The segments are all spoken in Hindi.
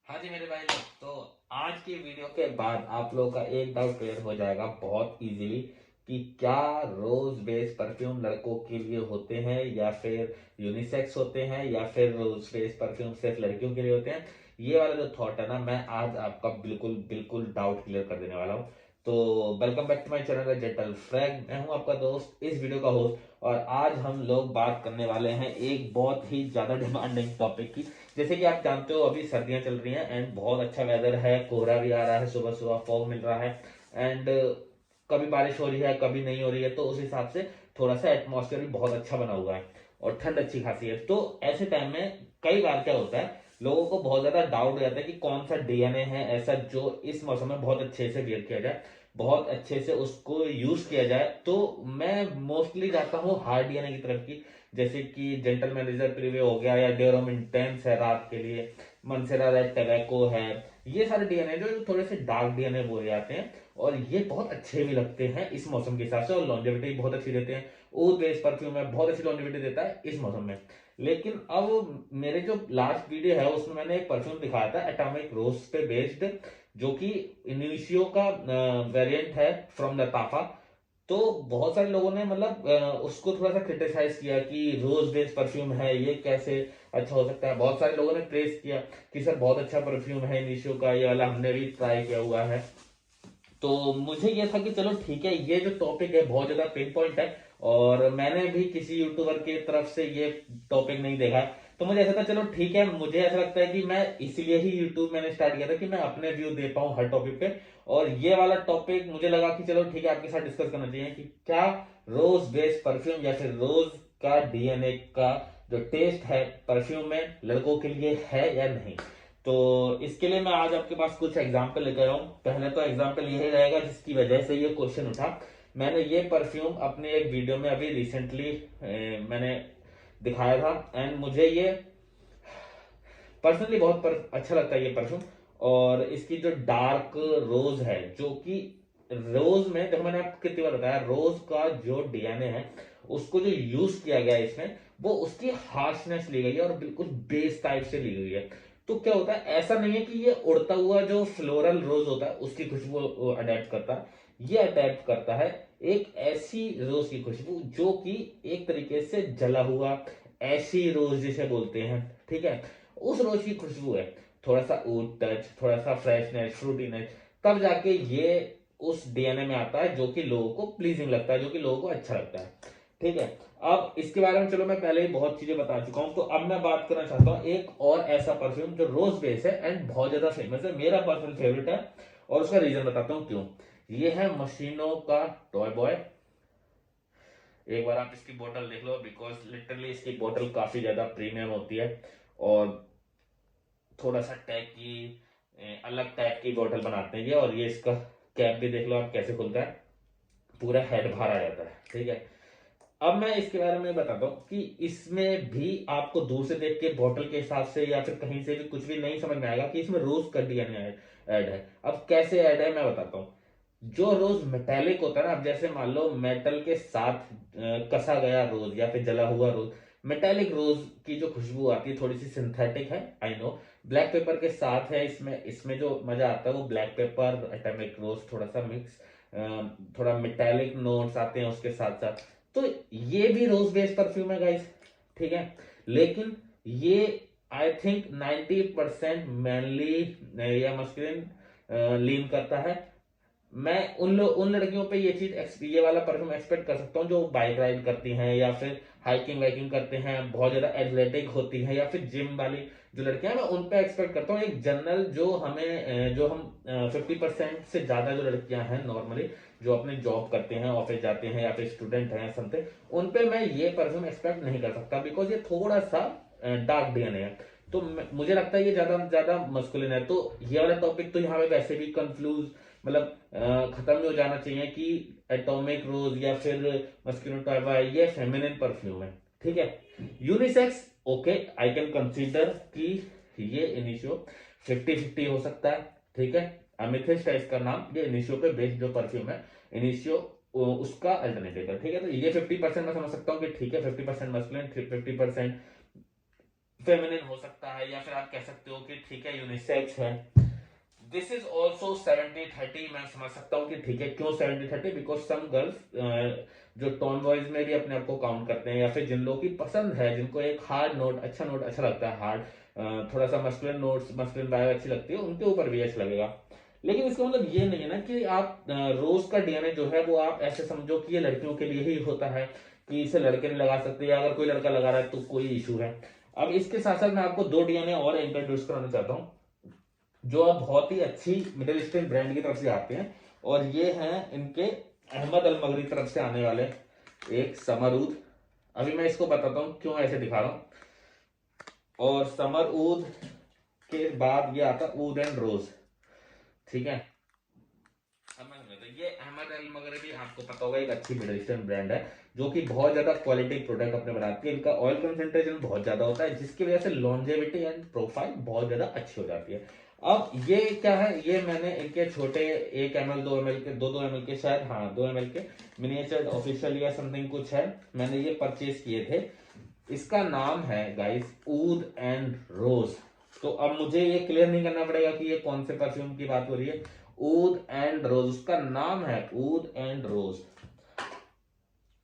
हाँ जी मेरे भाई लोग, तो आज की वीडियो के बाद आप लोगों का एक डाउट क्लियर हो जाएगा बहुत इजीली कि क्या रोज बेस परफ्यूम लड़कों के लिए होते हैं या फिर यूनिसेक्स होते हैं या फिर रोज बेस परफ्यूम सिर्फ लड़कियों के लिए होते हैं। ये वाला जो थॉट है ना, मैं आज आपका बिल्कुल बिल्कुल डाउट क्लियर कर देने वाला हूँ। तो welcome back to my channel gentle frag, मैं हूँ आपका दोस्त, इस वीडियो का होस्ट। और आज हम लोग बात करने वाले हैं एक बहुत ही ज्यादा डिमांडिंग टॉपिक की। जैसे कि आप जानते हो अभी सर्दियां चल रही हैं एंड बहुत अच्छा वेदर है, कोहरा भी आ रहा है, सुबह सुबह फॉग मिल रहा है एंड कभी बारिश हो रही है कभी नहीं हो रही है, तो उस हिसाब से थोड़ा सा एटमॉस्फेयर भी बहुत अच्छा बना हुआ है और ठंड अच्छी खासी है। तो ऐसे टाइम में कई बार क्या होता है, लोगों को बहुत ज्यादा डाउट हो जाता है कि कौन सा डीएनए है ऐसा जो इस मौसम में बहुत अच्छे से वेयर किया जाए, बहुत अच्छे से उसको यूज किया जाए। तो मैं मोस्टली जाता हूँ हार्ड डीएनए की तरफ की, जैसे कि जेंटल मैनेजर प्रीवे हो गया या डेरोम इंटेंस है रात के लिए, मंसेरा रेड टबैको है। ये सारे डीएनए जो थोड़े से डार्क डीएनए बोले जाते हैं और ये बहुत अच्छे भी लगते हैं इस मौसम के हिसाब से और लॉन्जेविटी बहुत अच्छी देते हैं। ऊद बेस्ड परफ्यूम है, बहुत अच्छी लॉन्जेविटी देता है इस मौसम में। लेकिन अब मेरे जो लास्ट वीडियो है उसमें मैंने एक परफ्यूम दिखाया था एटॉमिक रोज पे बेस्ड, जो कि इनिशियो का वेरिएंट है फ्रॉम लताफा। तो बहुत सारे लोगों ने मतलब उसको थोड़ा सा क्रिटिसाइज किया कि रोज बेस्ड परफ्यूम है, ये कैसे अच्छा हो सकता है। बहुत सारे लोगों ने प्रेस किया कि सर बहुत अच्छा परफ्यूम है निशो का, ये वाला हमने भी ट्राई किया हुआ है। तो मुझे ये था कि चलो ठीक है, ये जो टॉपिक है बहुत ज्यादा पिन पॉइंट है और मैंने भी किसी यूट्यूबर की तरफ से ये टॉपिक नहीं देखा है। तो मुझे ऐसा था चलो ठीक है, मुझे ऐसा लगता है कि मैं इसीलिए ही यूट्यूब मैंने स्टार्ट किया था कि मैं अपने व्यू दे पाऊं हर टॉपिक पे। और ये वाला टॉपिक मुझे लगा कि चलो ठीक है, आपके साथ डिस्कस करना चाहिए कि क्या रोज बेस्ड परफ्यूम या फिर रोज का डीएनए का जो टेस्ट है परफ्यूम में लड़कों के लिए है या नहीं। तो इसके लिए मैं आज आपके पास कुछ एग्जाम्पल लेकर आया हूँ। पहले तो एग्जाम्पल यही रहेगा जिसकी वजह से ये क्वेश्चन उठा। मैंने ये परफ्यूम अपने एक वीडियो में अभी रिसेंटली मैंने दिखाया था एंड मुझे ये पर्सनली बहुत अच्छा लगता है ये परफ्यूम। और इसकी जो डार्क रोज है, जो कि रोज में देखो मैंने आपको कितनी बार बताया, रोज का जो डीएनए है उसको जो यूज किया गया है इसमें, वो उसकी हार्शनेस ली गई है और बिल्कुल बेस टाइप से ली गई है। तो क्या होता है, ऐसा नहीं है कि ये उड़ता हुआ जो फ्लोरल रोज होता है उसकी खुशबू अडेप्ट करता है। ये अडेप्ट करता है एक ऐसी रोज की खुशबू जो कि एक तरीके से जला हुआ ऐसी रोज जिसे बोलते हैं, ठीक है, उस रोज की खुशबू है। थोड़ा सा ऊड टच, थोड़ा सा फ्रेशनेस, फ्रूटीनेस, तब जाके ये उस डीएनए में आता है जो कि लोगों को प्लीजिंग लगता है, जो कि लोगों को अच्छा लगता है। ठीक है, अब इसके बारे में चलो मैं पहले ही बहुत चीजें बता चुका हूं, तो अब मैं बात करना चाहता हूं एक और ऐसा परफ्यूम जो रोज बेस है एंड बहुत ज्यादा फेमस है, मेरा पर्सनल फेवरेट है। और उसका रीजन बताता हूं क्यों। ये है मशीनों का टॉय बॉय। एक बार आप इसकी बोतल देख लो, बिकॉज लिटरली इसकी बोतल काफी ज्यादा प्रीमियम होती है और थोड़ा सा टाइप की अलग टाइप की बोतल बनाते हैं ये। और ये इसका कैप भी देख लो आप कैसे खुलता है, पूरा हेड बाहर आ जाता है। ठीक है, अब मैं इसके बारे में बताता हूँ कि इसमें भी आपको दूर से देख के बोतल के हिसाब से या फिर कहीं से भी कुछ भी नहीं समझ में आएगा कि इसमें रोज का डीएनए ऐड है। अब कैसे ऐड है मैं बताता हूँ। जो रोज मेटेलिक होता है ना, अब जैसे मान लो मेटल के साथ कसा गया रोज या फिर जला हुआ रोज, मेटेलिक रोज की जो खुशबू आती है थोड़ी सी सिंथेटिक है, आई नो। ब्लैक पेपर के साथ है, इसमें इसमें जो मजा आता है वो ब्लैक पेपर एटॉमिक रोज थोड़ा सा मिक्स, थोड़ा मेटेलिक नोट्स आते हैं उसके साथ साथ। तो ये भी रोज बेस्ड परफ्यूम है गाइस, ठीक है। लेकिन ये आई थिंक 90% मैनली या मस्कुलिन लीन करता है। मैं उन लड़कियों पे ये चीज ये वाला परफ्यूम एक्सपेक्ट कर सकता हूँ जो बाइक राइड करती हैं या फिर हाइकिंग वाइकिंग करते हैं, बहुत ज्यादा एथलेटिक होती हैं, या फिर जिम वाली जो लड़कियां हैं, मैं उन पे एक्सपेक्ट करता हूँ। एक जनरल जो हमें जो हम 50% से ज्यादा जो लड़कियां हैं नॉर्मली जो अपने जॉब करते हैं, ऑफिस जाते हैं या फिर स्टूडेंट हैं समथिंग, उन पे मैं ये परफ्यूम एक्सपेक्ट नहीं कर सकता बिकॉज ये थोड़ा सा डार्क डीएनए है। तो मुझे लगता है ये ज्यादा ज्यादा मस्कुलिन है। तो ये वाला टॉपिक तो यहाँ पे वैसे भी कंफ्यूज मतलब खत्म ही हो जाना चाहिए कि एटॉमिक रोज या फिर मस्कुलिन टॉयबा ये फेमिनिन परफ्यूम है, ठीक है। Unisex okay, I can consider कि ये इनिशियो 50-50 हो सकता है, ठीक है। अमिथिस्ट है इसका नाम, ये इनिशियो पे बेस्ड जो परफ्यूम है, इनिशियो उसका अल्टरनेटिव है, ठीक है। तो ये 50% मैं समझ सकता हूँ कि ठीक है, 50% मस्कुलिन 50% फेमिनिन हो सकता है, या फिर आप कह सकते हो कि ठीक है यूनिसेक्स है। दिस इज ऑल्सो 70-30, मैं समझ सकता हूँ कि ठीक है क्यों 70-30, बिकॉज सम गर्ल्स जो टॉन वॉइस में भी अपने आप को काउंट करते हैं, या फिर जिन लोगों की पसंद है, जिनको एक हार्ड नोट अच्छा लगता है, हार्ड थोड़ा सा मस्कुलिन नोट्स, मस्कुलिन वाइब अच्छी लगती है, उनके ऊपर भी अच्छा लगेगा। लेकिन इसका मतलब ये नहीं है ना कि आप रोज का डीएनए जो है वो आप ऐसे समझो कि ये लड़कियों के लिए ही होता है, कि इसे लड़के नहीं लगा सकते, या अगर कोई लड़का लगा रहा है तो कोई इशू है। अब इसके साथ साथ मैं आपको दो डीएनए और इंट्रोड्यूस कराना चाहता हूँ, जो अब बहुत ही अच्छी मिडिल ईस्टर्न ब्रांड की तरफ से आते हैं, और ये हैं इनके अहमद अल मगरी तरफ से आने वाले एक समरूद। अभी मैं इसको बताता हूँ क्यों ऐसे दिखा रहा हूँ। और समरूद के बाद ये आता ऊद एंड रोज, ठीक है। तो ये अहमद अल मगरबी आपको पता होगा एक अच्छी मिडिल ईस्टर्न ब्रांड है, जो कि बहुत ज्यादा क्वालिटी प्रोडक्ट अपने बनाती है। इनका ऑयल कंसेंट्रेशन बहुत ज्यादा होता है, जिसकी वजह से लॉन्जेविटी एंड प्रोफाइल बहुत ज्यादा अच्छी हो जाती है। अब ये क्या है, ये मैंने इनके छोटे 1 ml 2 ml के 2-2 ml के शायद, हाँ 2 ml के मिनिएचर ऑफिशियल या समथिंग कुछ है, मैंने ये परचेज किए थे। इसका नाम है गाइस ऊद एंड रोज। तो अब मुझे ये क्लियर नहीं करना पड़ेगा कि ये कौन से परफ्यूम की बात हो रही है। ऊद एंड रोज, उसका नाम है ऊद एंड रोज।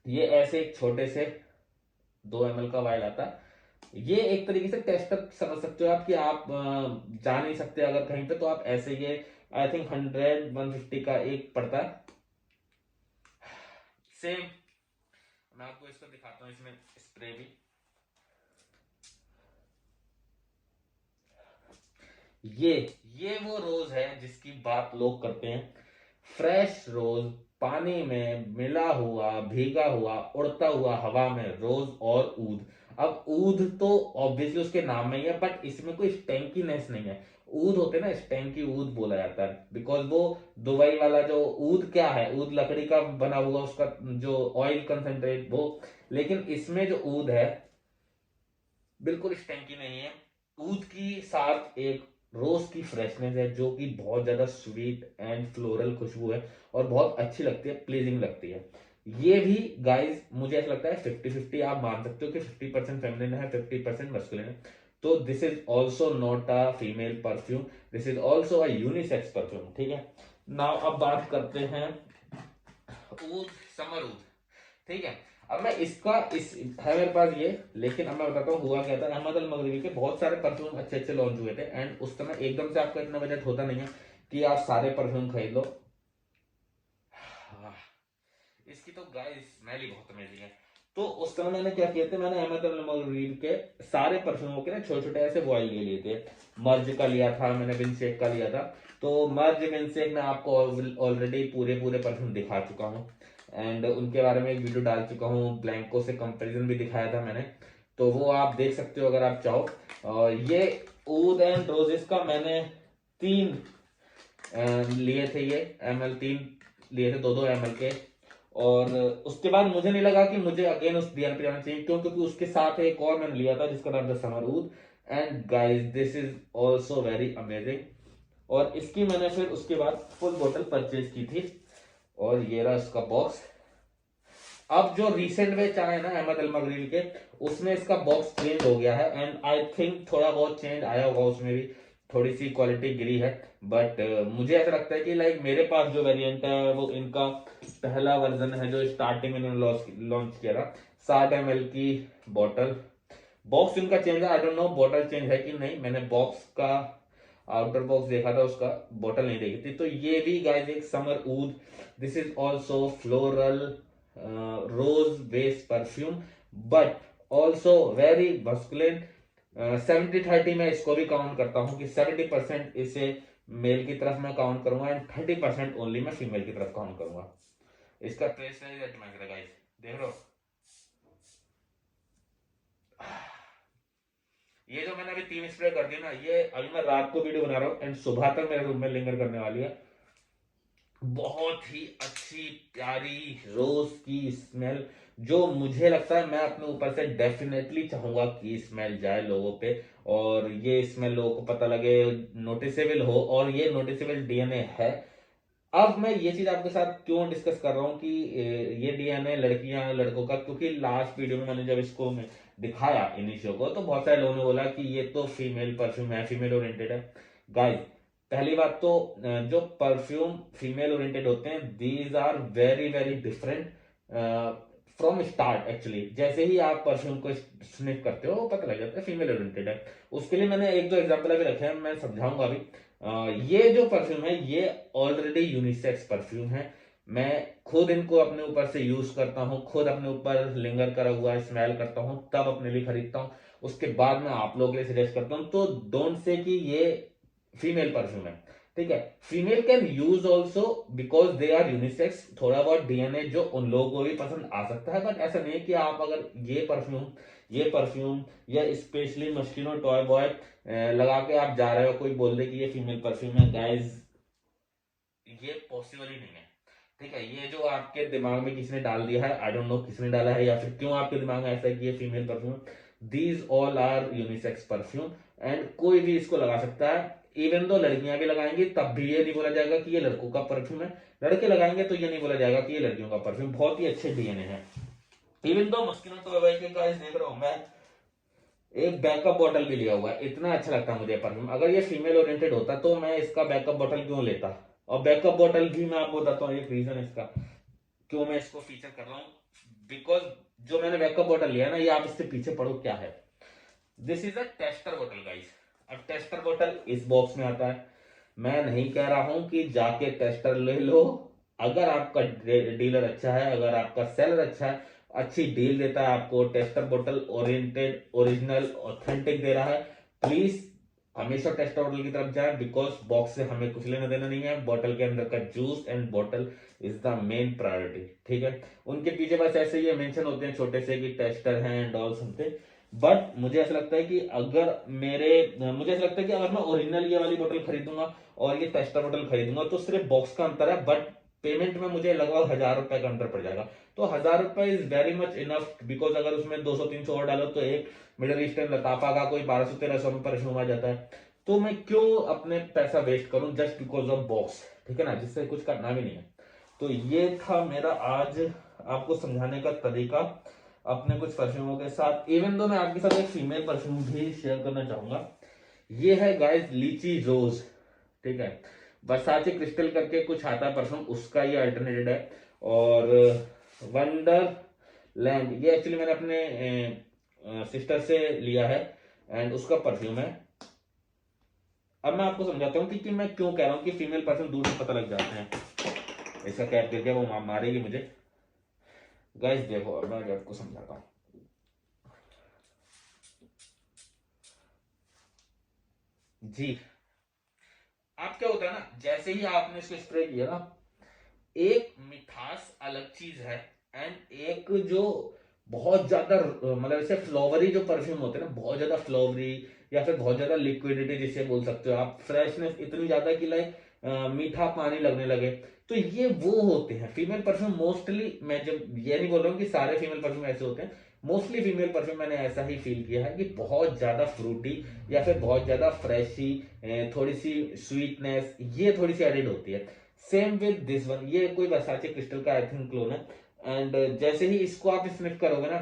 ये ऐसे एक छोटे से 2 ml का वायल आता है। ये एक तरीके से टेस्टर समझ सकते हो आप, कि आप जा नहीं सकते अगर कहीं पे, तो आप ऐसे ये आई थिंक 100-150 का एक पड़ता है सेम। मैं आपको इसको दिखाता हूँ, इसमें स्प्रे भी। ये ये वो रोज है जिसकी बात लोग करते हैं, फ्रेश रोज, पानी में मिला हुआ, भीगा हुआ, उड़ता हुआ हवा में रोज और ऊद। अब ऊद तो ऑब्वियसली उसके नाम में ही है, बट इसमें कोई स्टैंकीनेस नहीं है। ऊद होते ना, स्टैंकी ऊद बोला जाता है, बिकॉज वो दुबई वाला जो ऊद क्या है, ऊद लकड़ी का बना हुआ, उसका जो ऑयल कंसेंट्रेट वो। लेकिन इसमें जो ऊद है बिल्कुल स्टैंकी नहीं है। ऊद की साथ एक रोज की फ्रेशनेस है, जो कि बहुत ज्यादा स्वीट एंड फ्लोरल खुशबू है, और बहुत अच्छी लगती है, प्लीजिंग लगती है। ये भी गाइस मुझे ऐसा लगता है 50-50 आप मान सकते हो, कि 50% फेमिनिन है, 50% मस्कुलिन है। तो this is also not a female perfume, this is also a unisex perfume, ठीक है। नाउ अब बात करते हैं ऊद, समर ऊद, ठीक है। अब मैं इसका इस है मेरे पास ये, लेकिन अब मैं बताता हूँ हुआ क्या था। अहमद अल मगरबी के बहुत सारे परफ्यूम अच्छे अच्छे लॉन्च हुए थे, एंड उस समय एकदम से आपका इतना बजट होता नहीं है कि आप सारे परफ्यूम खरीद लो। हाँ, इसकी तो गाइस स्मेल ही बहुत अमेजिंग है। तो उस समय मैंने क्या किया था, मैंने अहमद अल मगरबी के सारे परफ्यूमों के ना छोटे छोटे ऐसे बॉयल ले लिए थे। मर्ज का लिया था मैंने, विनसेक का लिया था। तो मर्ज विनसेक मैं आपको ऑलरेडी पूरे पूरे परफ्यूम दिखा चुका हूँ, एंड उनके बारे में एक वीडियो डाल चुका हूँ, ब्लैंको से कंपैरिजन भी दिखाया था मैंने। तो वो आप देख सकते हो अगर आप चाहो। और ये ऊद एंड रोजेस का मैंने 3 लिए थे, ये ml 3 लिए थे, 2-2 ml के। और उसके बाद मुझे नहीं लगा कि मुझे अगेन उस डीएन पे जाना चाहिए, क्यों, क्योंकि उसके साथ एक और मैंने लिया था जिसका नाम था समरूद। And guys this is also very amazing. और इसकी मैंने फिर उसके बाद फुल बोतल परचेज की थी, और ये रहा इसका बॉक्स। अब जो रिसेंट में आए ना अहमद अल मगरील के, उसमें इसका बॉक्स चेंज हो गया है, एंड आई थिंक थोड़ा बहुत चेंज आया होगा उसमें भी, थोड़ी सी क्वालिटी गिरी है। बट मुझे ऐसा लगता है कि लाइक मेरे पास जो वेरिएंट है वो इनका पहला वर्जन है, जो स्टार्टिंग में इन्होंने लॉन्च किया था, 60 ml की बॉटल। बॉक्स इनका चेंज है, I don't know bottle change है कि नहीं, मैंने बॉक्स का आउटर बॉक्स देखा था, उसका बॉटल नहीं देखी थी। तो ये भी गाइस एक समर ऊद, this is also floral rose based perfume, but also very masculine. 70-30 में इसको भी काउंट करता हूँ, कि 70% इसे मेल की तरफ मैं काउंट करूंगा, एंड 30% ओनली मैं फीमेल की तरफ काउंट करूंगा। इसका प्रेस गाइस देख रहे हो, ये जो मैंने अभी 3 स्प्रे कर दिया ना, ये अभी मैं रात को वीडियो बना रहा हूँ, एंड सुबह तक मेरे रूम में लिंगर करने वाली है। बहुत ही अच्छी प्यारी रोज की स्मेल, जो मुझे लगता है मैं अपने ऊपर से डेफिनेटली चाहूंगा कि स्मेल जाए लोगों पे, और ये स्मेल लोगों को पता लगे, नोटिसेबल हो, और ये नोटिसेबल डीएनए है। अब मैं ये चीज आपके साथ क्यों डिस्कस कर रहा हूँ कि ये डीएनए लड़कियां लड़कों का, क्योंकि लास्ट वीडियो में मैंने जब इसको मैं दिखाया इनिशियो को, तो बहुत सारे लोगों ने बोला कि ये तो फीमेल परफ्यूम है, फीमेल ओरिएंटेड है। गाइस, पहली बात तो जो परफ्यूम फीमेल ओरिएंटेड होते हैं, these are very very different from start. Actually जैसे ही आप परफ्यूम को स्निफ करते हो पता लग जाता है फीमेल ओरिएंटेड है। उसके लिए मैंने एक दो एग्जांपल अभी रखे हैं, मैं समझाऊंगा अभी। ये जो परफ्यूम है ये ऑलरेडी यूनिसेक्स परफ्यूम है। मैं खुद इनको अपने ऊपर से यूज करता हूँ, खुद अपने ऊपर लिंगर करा हुआ स्मेल करता हूँ, तब अपने लिए खरीदता हूँ। उसके बाद मैं आप लोगों के लिए सजेस्ट करता हूँ। तो डोंट से कि ये फीमेल परफ्यूम है, ठीक है। Female can use also because they are unisex. थोड़ा बहुत डीएनए जो उन लोगों को भी पसंद आ सकता है, बट ऐसा नहीं है कि आप अगर ये परफ्यूम या स्पेशली मस्किनो टॉय बॉय लगा के आप जा रहे हो, कोई बोल दे कि ये फीमेल परफ्यूम है, गाइज ये पॉसिबल ही नहीं है, ठीक है। ये जो आपके दिमाग में किसने डाल दिया है, आई डोंट नो किसने डाला है या फिर क्यों आपके दिमाग में ऐसा है कि ये female perfume. These all are unisex perfume and कोई भी इसको लगा सकता है। इवन दो लड़कियां भी लगाएंगी तब भी ये नहीं बोला जाएगा कि ये लड़कों का परफ्यूम है, लड़के लगाएंगे तो ये नहीं बोला जाएगा कि ये लड़कियों का परफ्यूम। बहुत ही अच्छे डीएनए है। इवन दो मस्किनो टॉय के गाइस देख रहा हूं मैं, एक बैकअप बॉटल भी लिया हुआ है। इतना अच्छा लगता है मुझे परफ्यूम। अगर ये फीमेल ओरिएंटेड होता तो मैं इसका बैकअप बॉटल क्यों लेता। और बैकअप बॉटल भी मैं आपको बताता हूँ एक रीजन इसका क्यों मैं इसको फीचर कर रहा हूँ। बिकॉज जो मैंने बैकअप बॉटल लिया ना, ये आप इससे पीछे पढ़ो क्या है। This is a tester bottle guys. अब टेस्टर बॉटल इस बॉक्स में आता है। मैं नहीं कह रहा हूं कि जाके टेस्टर ले लो। अगर आपका डीलर अच्छा है, अगर आपका सेलर अच्छा है, अच्छी डील देता है आपको, टेस्टर बोतल ओरिएंटेड ओरिजिनल ऑथेंटिक दे रहा है, प्लीज हमेशा टेस्टर बोतल की तरफ जाए। बिकॉज बॉक्स से हमें कुछ लेना देना नहीं है, बॉटल के अंदर का juice and bottle is the main priority, ठीक है। उनके पीछे बस ऐसे ही मेंशन होते हैं छोटे से कि टेस्टर है एंड ऑल समथिंग। बट मुझे ऐसा लगता है कि मुझे ऐसा लगता है कि अगर मैं ओरिजिनल ये वाली बोतल खरीदूंगा और ये टेस्टर बोतल खरीदूंगा तो सिर्फ बॉक्स का अंतर है, बट पेमेंट में मुझे लगभग 1,000 रुपए का अंतर पड़ जाएगा। तो 1,000 रुपए is very much enough. Because अगर उसमें 200-300 और डालो तो एक मिडिल ईस्टर्न लताफा का कोई 1200-1300 में परफ्यूम आ जाता है। तो मैं क्यों अपने पैसा वेस्ट करूं जस्ट बिकॉज ऑफ बॉक्स, ठीक है ना, जिससे कुछ करना भी नहीं है। तो ये था मेरा आज आपको समझाने का तरीका अपने कुछ परफ्यूमों के साथ। इवन दो मैं आपके साथ एक फीमेल परफ्यूम भी शेयर करना चाहूंगा। ये है गाइस लीची रोज, ठीक है। वर्साचे क्रिस्टल करके कुछ आता है परफ्यूम, उसका ये अल्टरनेटेड है। और वंडर लैंड ये एक्चुअली मैंने अपने सिस्टर से लिया है एंड उसका परफ्यूम है। अब मैं आपको समझाता हूँ कि मैं क्यों कह रहा हूँ कि फीमेल परफ्यूम दूर से पता लग जाते हैं। ऐसा कैप करके वो मारेगी मुझे। गाइस देखो, अब मैं आपको समझाता हूँ। जी, आप क्या होता है ना, जैसे ही आपने इसको स्प्रे किया ना, एक मिठास अलग चीज है एंड एक जो बहुत ज्यादा मतलब ऐसे फ्लोवरी जो परफ्यूम होते हैं ना, बहुत ज्यादा फ्लोवरी या फिर बहुत ज्यादा लिक्विडिटी जिसे बोल सकते हो आप, फ्रेशनेस इतनी ज्यादा कि लाइक मीठा पानी लगने लगे, तो ये वो होते हैं फीमेल परफ्यूम मोस्टली। मैं जब ये नहीं बोल रहा हूँ कि सारे फीमेल परफ्यूम ऐसे होते हैं, मोस्टली फीमेल परफ्यूम मैंने ऐसा ही फील किया है कि बहुत ज्यादा फ्रूटी या फिर बहुत ज्यादा फ्रेशी, थोड़ी सी स्वीटनेस ये थोड़ी सी एडिड होती है। सेम विद दिस वन, ये कोई वर्साचे क्रिस्टल का आई थिंक क्लोन है। एंड जैसे ही इसको आप स्निफ करोगे ना,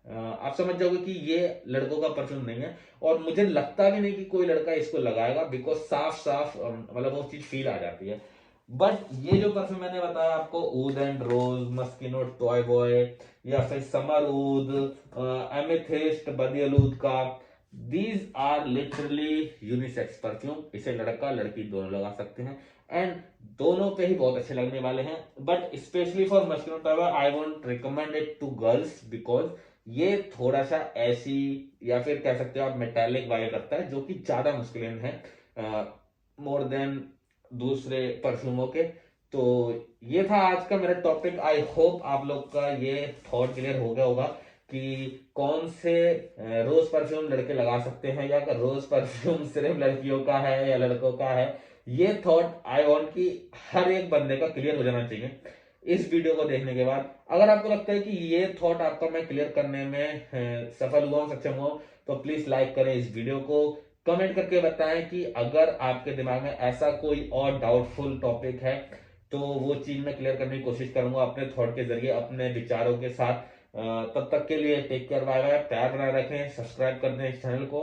आप समझ जाओगे कि ये लड़कों का परफ्यूम नहीं है। और मुझे लगता भी नहीं कि कोई लड़का इसको लगाएगा, बिकॉज साफ साफ मतलब वो चीज फील आ जाती है। बट ये जो परफ्यूम मैंने बताया आपको, oud and rose, Moschino toy boy या फिर समर ऊद, एमेथिस्ट बदियलूद का, these are literally unisex perfume. इसे लड़का लड़की दोनों लगा सकते हैं एंड दोनों पे ही बहुत अच्छे लगने वाले हैं। But specially for Moschino toy boy I won't recommend it to girls, because ये थोड़ा सा ऐसी या फिर कह सकते हो आप मेटालिक वाइब रखता है, जो कि ज्यादा मस्कुलिन है मोर देन दूसरे परफ्यूमों के। तो ये था आज का मेरा टॉपिक। आई होप आप लोग का ये थॉट क्लियर हो गया होगा कि कौन से रोज परफ्यूम लड़के लगा सकते हैं या रोज परफ्यूम सिर्फ लड़कियों का है या लड़कों का है। ये थॉट आई वांट कि हर एक बंदे का क्लियर हो जाना चाहिए इस वीडियो को देखने के बाद। अगर आपको लगता है कि ये थॉट आपका मैं क्लियर करने में सफल हुआ हूं, सक्षम हुआ हूं, तो प्लीज लाइक करें इस वीडियो को, कमेंट करके बताएं कि अगर आपके दिमाग में ऐसा कोई और डाउटफुल टॉपिक है तो वो चीज मैं क्लियर करने की कोशिश करूंगा अपने थॉट के जरिए, अपने विचारों के साथ। तब तक के लिए टेक केयर, बाय बाय, प्यार बनाए रखें, सब्सक्राइब कर दें इस चैनल को।